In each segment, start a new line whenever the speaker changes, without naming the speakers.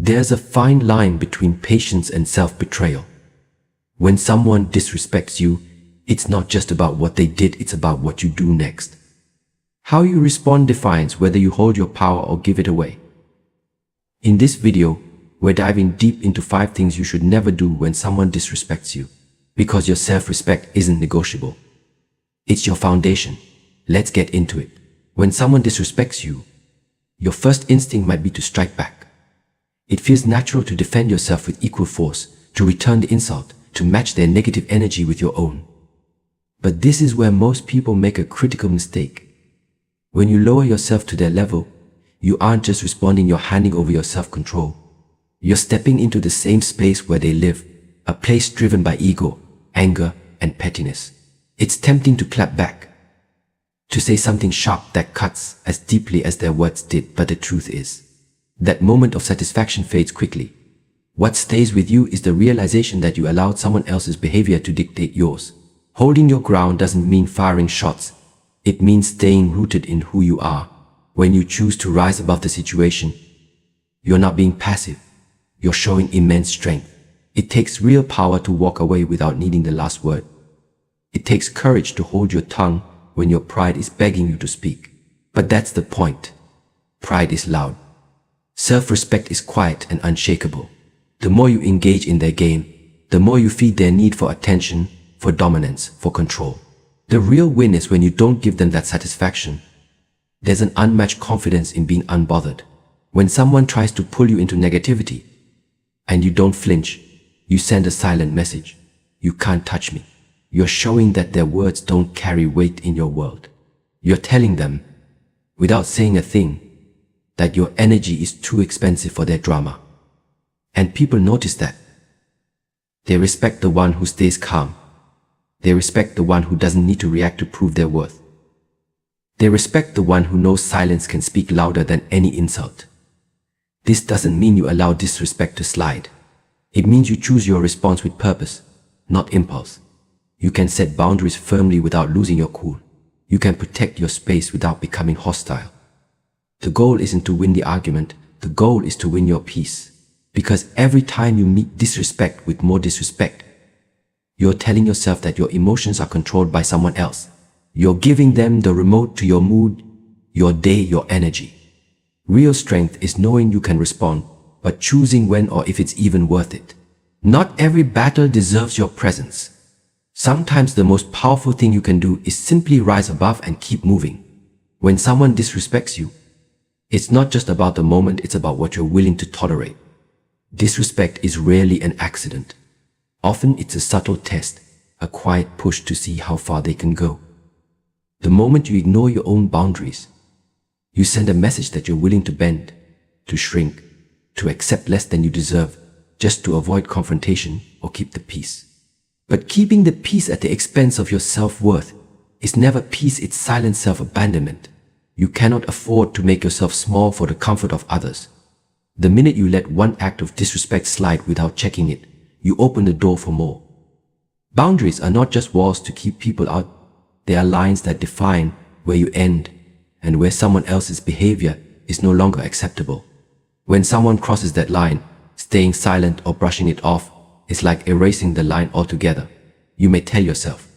There's a fine line between patience and self-betrayal. When someone disrespects you, it's not just about what they did, it's about what you do next. How you respond defines whether you hold your power or give it away. In this video, we're diving deep into 5 things you should never do when someone disrespects you, because your self-respect isn't negotiable. It's your foundation. Let's get into it. When someone disrespects you, your first instinct might be to strike back. It feels natural to defend yourself with equal force, to return the insult, to match their negative energy with your own. But this is where most people make a critical mistake. When you lower yourself to their level, you aren't just responding, you're handing over your self-control. You're stepping into the same space where they live, a place driven by ego, anger, and pettiness. It's tempting to clap back, to say something sharp that cuts as deeply as their words did, but the truth is, that moment of satisfaction fades quickly. What stays with you is the realization that you allowed someone else's behavior to dictate yours. Holding your ground doesn't mean firing shots. It means staying rooted in who you are. When you choose to rise above the situation, you're not being passive. You're showing immense strength. It takes real power to walk away without needing the last word. It takes courage to hold your tongue when your pride is begging you to speak. But that's the point. Pride is loud. Self-respect is quiet and unshakable. The more you engage in their game, the more you feed their need for attention, for dominance, for control. The real win is when you don't give them that satisfaction. There's an unmatched confidence in being unbothered. When someone tries to pull you into negativity, and you don't flinch, you send a silent message. You can't touch me. You're showing that their words don't carry weight in your world. You're telling them, without saying a thing, that your energy is too expensive for their drama. And people notice that. They respect the one who stays calm. They respect the one who doesn't need to react to prove their worth. They respect the one who knows silence can speak louder than any insult. This doesn't mean you allow disrespect to slide. It means you choose your response with purpose, not impulse. You can set boundaries firmly without losing your cool. You can protect your space without becoming hostile. The goal isn't to win the argument, the goal is to win your peace. Because every time you meet disrespect with more disrespect, you're telling yourself that your emotions are controlled by someone else. You're giving them the remote to your mood, your day, your energy. Real strength is knowing you can respond, but choosing when or if it's even worth it. Not every battle deserves your presence. Sometimes the most powerful thing you can do is simply rise above and keep moving. When someone disrespects you, it's not just about the moment, it's about what you're willing to tolerate. Disrespect is rarely an accident. Often it's a subtle test, a quiet push to see how far they can go. The moment you ignore your own boundaries, you send a message that you're willing to bend, to shrink, to accept less than you deserve, just to avoid confrontation or keep the peace. But keeping the peace at the expense of your self-worth is never peace, it's silent self-abandonment. You cannot afford to make yourself small for the comfort of others. The minute you let one act of disrespect slide without checking it, you open the door for more. Boundaries are not just walls to keep people out. They are lines that define where you end and where someone else's behavior is no longer acceptable. When someone crosses that line, staying silent or brushing it off is like erasing the line altogether. You may tell yourself,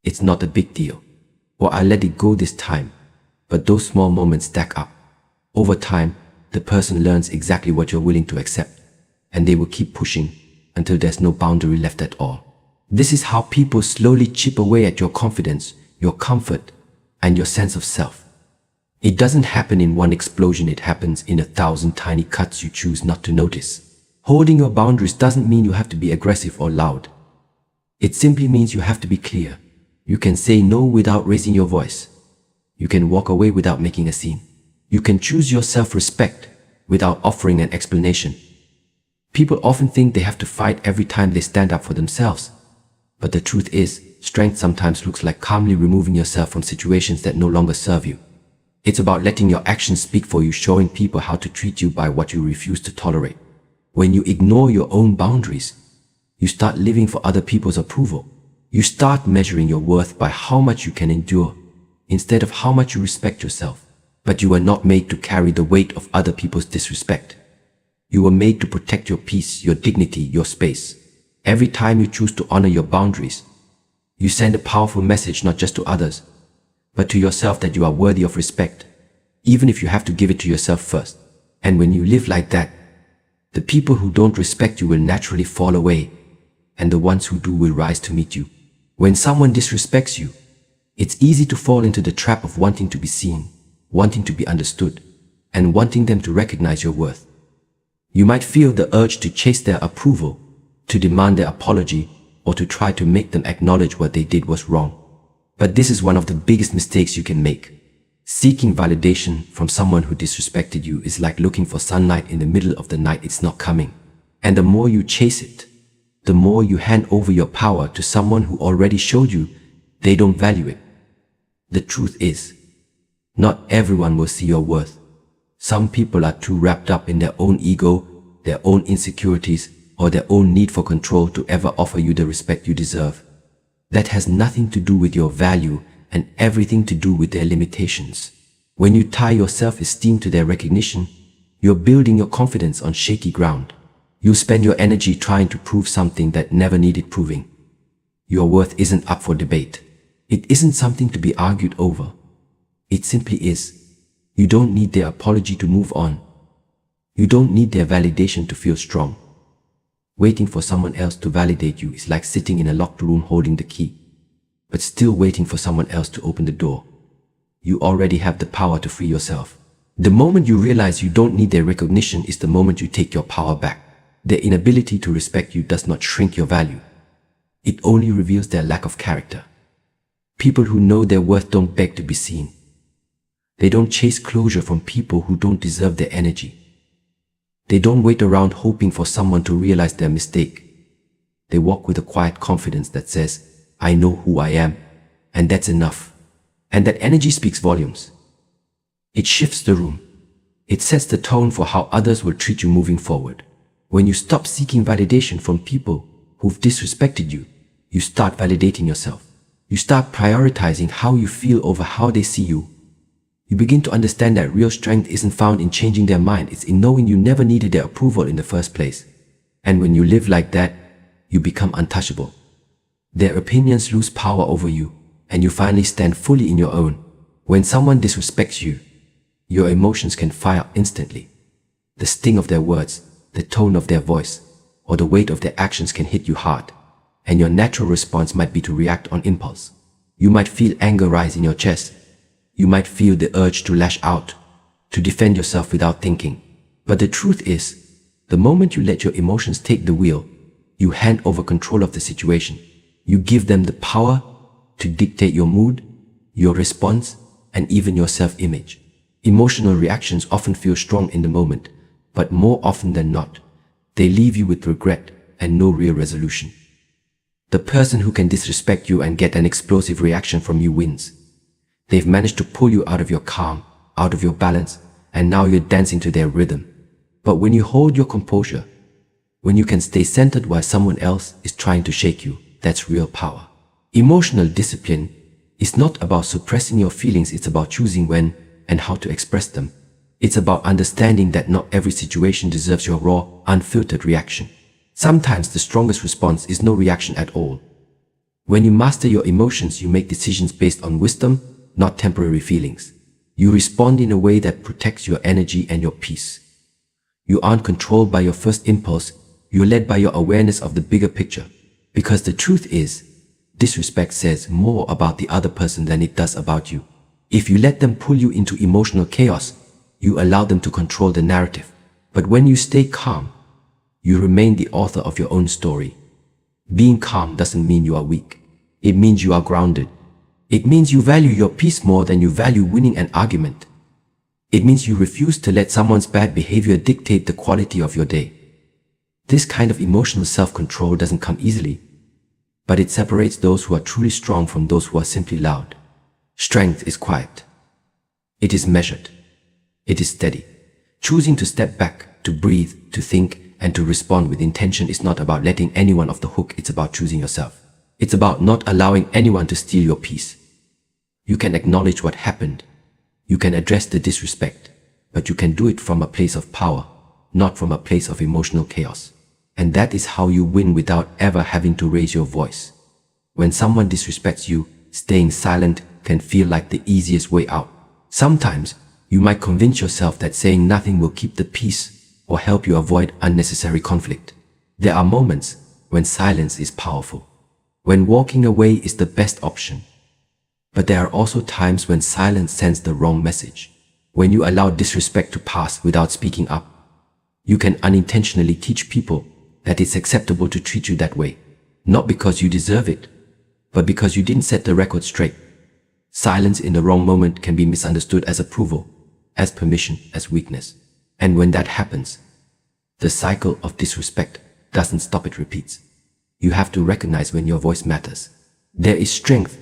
it's not a big deal, or I'll let it go this time, but those small moments stack up. Over time, the person learns exactly what you're willing to accept, and they will keep pushing until there's no boundary left at all. This is how people slowly chip away at your confidence, your comfort, and your sense of self. It doesn't happen in one explosion, it happens in 1,000 tiny cuts you choose not to notice. Holding your boundaries doesn't mean you have to be aggressive or loud. It simply means you have to be clear. You can say no without raising your voice. You can walk away without making a scene. You can choose your self-respect without offering an explanation. People often think they have to fight every time they stand up for themselves. But the truth is, strength sometimes looks like calmly removing yourself from situations that no longer serve you. It's about letting your actions speak for you, showing people how to treat you by what you refuse to tolerate. When you ignore your own boundaries, you start living for other people's approval. You start measuring your worth by how much you can endure, instead of how much you respect yourself. But you were not made to carry the weight of other people's disrespect. You were made to protect your peace, your dignity, your space. Every time you choose to honor your boundaries, you send a powerful message not just to others, but to yourself that you are worthy of respect, even if you have to give it to yourself first. And when you live like that, the people who don't respect you will naturally fall away, and the ones who do will rise to meet you. When someone disrespects you, it's easy to fall into the trap of wanting to be seen, wanting to be understood, and wanting them to recognize your worth. You might feel the urge to chase their approval, to demand their apology, or to try to make them acknowledge what they did was wrong. But this is one of the biggest mistakes you can make. Seeking validation from someone who disrespected you is like looking for sunlight in the middle of the night. It's not coming. And the more you chase it, the more you hand over your power to someone who already showed you they don't value it. The truth is, not everyone will see your worth. Some people are too wrapped up in their own ego, their own insecurities, or their own need for control to ever offer you the respect you deserve. That has nothing to do with your value and everything to do with their limitations. When you tie your self-esteem to their recognition, you're building your confidence on shaky ground. You spend your energy trying to prove something that never needed proving. Your worth isn't up for debate. It isn't something to be argued over. It simply is. You don't need their apology to move on. You don't need their validation to feel strong. Waiting for someone else to validate you is like sitting in a locked room holding the key, but still waiting for someone else to open the door. You already have the power to free yourself. The moment you realize you don't need their recognition is the moment you take your power back. Their inability to respect you does not shrink your value. It only reveals their lack of character. People who know their worth don't beg to be seen. They don't chase closure from people who don't deserve their energy. They don't wait around hoping for someone to realize their mistake. They walk with a quiet confidence that says, I know who I am, and that's enough. And that energy speaks volumes. It shifts the room. It sets the tone for how others will treat you moving forward. When you stop seeking validation from people who've disrespected you, you start validating yourself. You start prioritizing how you feel over how they see you. You begin to understand that real strength isn't found in changing their mind, it's in knowing you never needed their approval in the first place. And when you live like that, you become untouchable. Their opinions lose power over you, and you finally stand fully in your own. When someone disrespects you, your emotions can fire instantly. The sting of their words, the tone of their voice, or the weight of their actions can hit you hard, and your natural response might be to react on impulse. You might feel anger rise in your chest. You might feel the urge to lash out, to defend yourself without thinking. But the truth is, the moment you let your emotions take the wheel, you hand over control of the situation. You give them the power to dictate your mood, your response, and even your self-image. Emotional reactions often feel strong in the moment, but more often than not, they leave you with regret and no real resolution. The person who can disrespect you and get an explosive reaction from you wins. They've managed to pull you out of your calm, out of your balance, and now you're dancing to their rhythm. But when you hold your composure, when you can stay centered while someone else is trying to shake you, that's real power. Emotional discipline is not about suppressing your feelings, it's about choosing when and how to express them. It's about understanding that not every situation deserves your raw, unfiltered reaction. Sometimes the strongest response is no reaction at all. When you master your emotions, you make decisions based on wisdom, not temporary feelings. You respond in a way that protects your energy and your peace. You aren't controlled by your first impulse, you're led by your awareness of the bigger picture. Because the truth is, disrespect says more about the other person than it does about you. If you let them pull you into emotional chaos, you allow them to control the narrative. But when you stay calm, you remain the author of your own story. Being calm doesn't mean you are weak. It means you are grounded. It means you value your peace more than you value winning an argument. It means you refuse to let someone's bad behavior dictate the quality of your day. This kind of emotional self-control doesn't come easily, but it separates those who are truly strong from those who are simply loud. Strength is quiet. It is measured. It is steady. Choosing to step back, to breathe, to think, and to respond with intention is not about letting anyone off the hook, it's about choosing yourself. It's about not allowing anyone to steal your peace. You can acknowledge what happened. You can address the disrespect, but you can do it from a place of power, not from a place of emotional chaos. And that is how you win without ever having to raise your voice. When someone disrespects you, staying silent can feel like the easiest way out. Sometimes, you might convince yourself that saying nothing will keep the peace or help you avoid unnecessary conflict. There are moments when silence is powerful, when walking away is the best option. But there are also times when silence sends the wrong message. When you allow disrespect to pass without speaking up, you can unintentionally teach people that it's acceptable to treat you that way, not because you deserve it, but because you didn't set the record straight. Silence in the wrong moment can be misunderstood as approval, as permission, as weakness. And when that happens, the cycle of disrespect doesn't stop, it repeats. You have to recognize when your voice matters. There is strength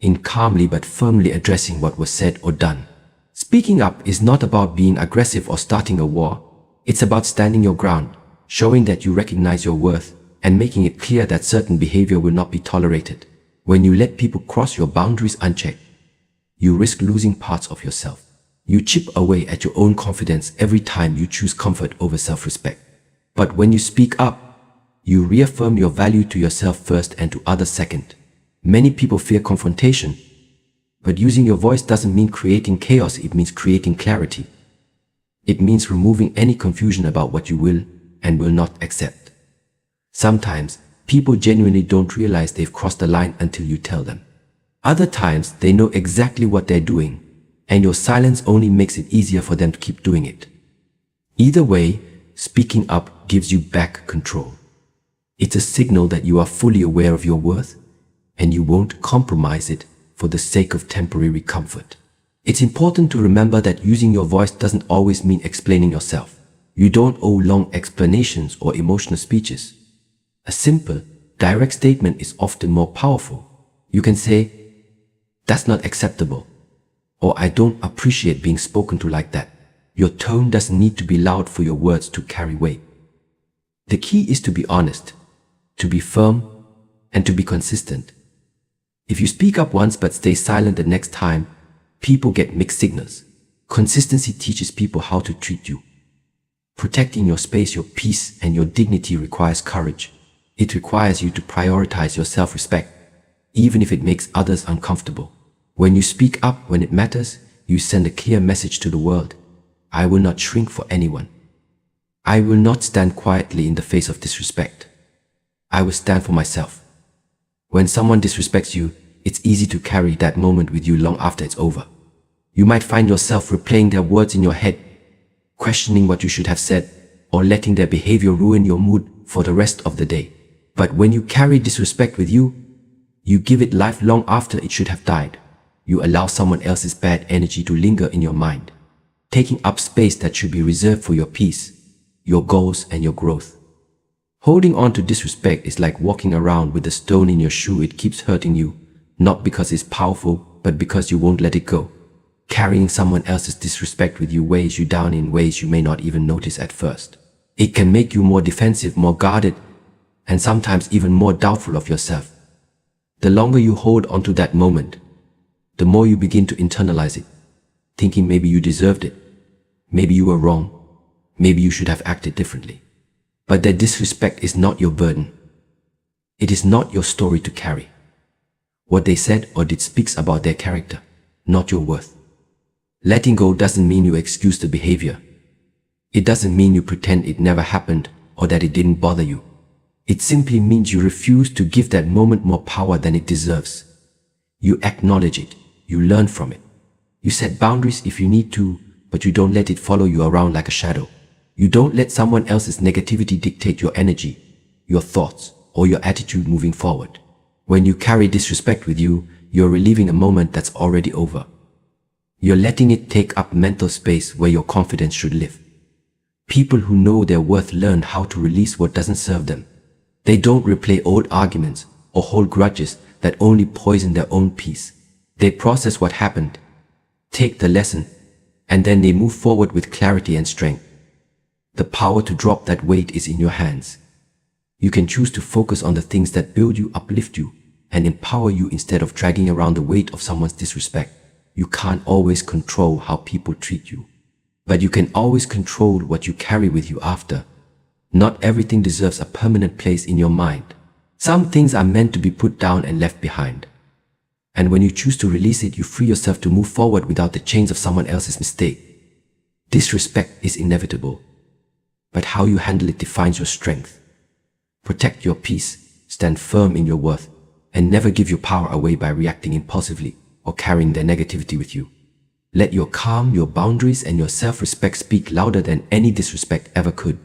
in calmly but firmly addressing what was said or done. Speaking up is not about being aggressive or starting a war. It's about standing your ground, showing that you recognize your worth, and making it clear that certain behavior will not be tolerated. When you let people cross your boundaries unchecked, you risk losing parts of yourself. You chip away at your own confidence every time you choose comfort over self-respect. But when you speak up, you reaffirm your value to yourself first and to others second. Many people fear confrontation, but using your voice doesn't mean creating chaos, it means creating clarity. It means removing any confusion about what you will and will not accept. Sometimes, people genuinely don't realize they've crossed the line until you tell them. Other times, they know exactly what they're doing, and your silence only makes it easier for them to keep doing it. Either way, speaking up gives you back control. It's a signal that you are fully aware of your worth, and you won't compromise it for the sake of temporary comfort. It's important to remember that using your voice doesn't always mean explaining yourself. You don't owe long explanations or emotional speeches. A simple, direct statement is often more powerful. You can say, "That's not acceptable," or "I don't appreciate being spoken to like that." Your tone doesn't need to be loud for your words to carry weight. The key is to be honest, to be firm, and to be consistent. If you speak up once but stay silent the next time, people get mixed signals. Consistency teaches people how to treat you. Protecting your space, your peace, and your dignity requires courage. It requires you to prioritize your self-respect, even if it makes others uncomfortable. When you speak up when it matters, you send a clear message to the world. I will not shrink for anyone. I will not stand quietly in the face of disrespect. I will stand for myself. When someone disrespects you, it's easy to carry that moment with you long after it's over. You might find yourself replaying their words in your head, questioning what you should have said, or letting their behavior ruin your mood for the rest of the day. But when you carry disrespect with you, you give it life long after it should have died. You allow someone else's bad energy to linger in your mind, taking up space that should be reserved for your peace, your goals, and your growth. Holding on to disrespect is like walking around with a stone in your shoe. It keeps hurting you, not because it's powerful, but because you won't let it go. Carrying someone else's disrespect with you weighs you down in ways you may not even notice at first. It can make you more defensive, more guarded, and sometimes even more doubtful of yourself. The longer you hold onto that moment, the more you begin to internalize it, thinking maybe you deserved it, maybe you were wrong, maybe you should have acted differently. But their disrespect is not your burden. It is not your story to carry. What they said or did speaks about their character, not your worth. Letting go doesn't mean you excuse the behavior. It doesn't mean you pretend it never happened or that it didn't bother you. It simply means you refuse to give that moment more power than it deserves. You acknowledge it. You learn from it. You set boundaries if you need to, but you don't let it follow you around like a shadow. You don't let someone else's negativity dictate your energy, your thoughts, or your attitude moving forward. When you carry disrespect with you, you're reliving a moment that's already over. You're letting it take up mental space where your confidence should live. People who know their worth learn how to release what doesn't serve them. They don't replay old arguments or hold grudges that only poison their own peace. They process what happened, take the lesson, and then they move forward with clarity and strength. The power to drop that weight is in your hands. You can choose to focus on the things that build you, uplift you, and empower you instead of dragging around the weight of someone's disrespect. You can't always control how people treat you, But you can always control what you carry with you after. Not everything deserves a permanent place in your mind. Some things are meant to be put down and left behind. And when you choose to release it, you free yourself to move forward without the chains of someone else's mistake. Disrespect is inevitable, but how you handle it defines your strength. Protect your peace, stand firm in your worth, and never give your power away by reacting impulsively or carrying their negativity with you. Let your calm, your boundaries, and your self-respect speak louder than any disrespect ever could.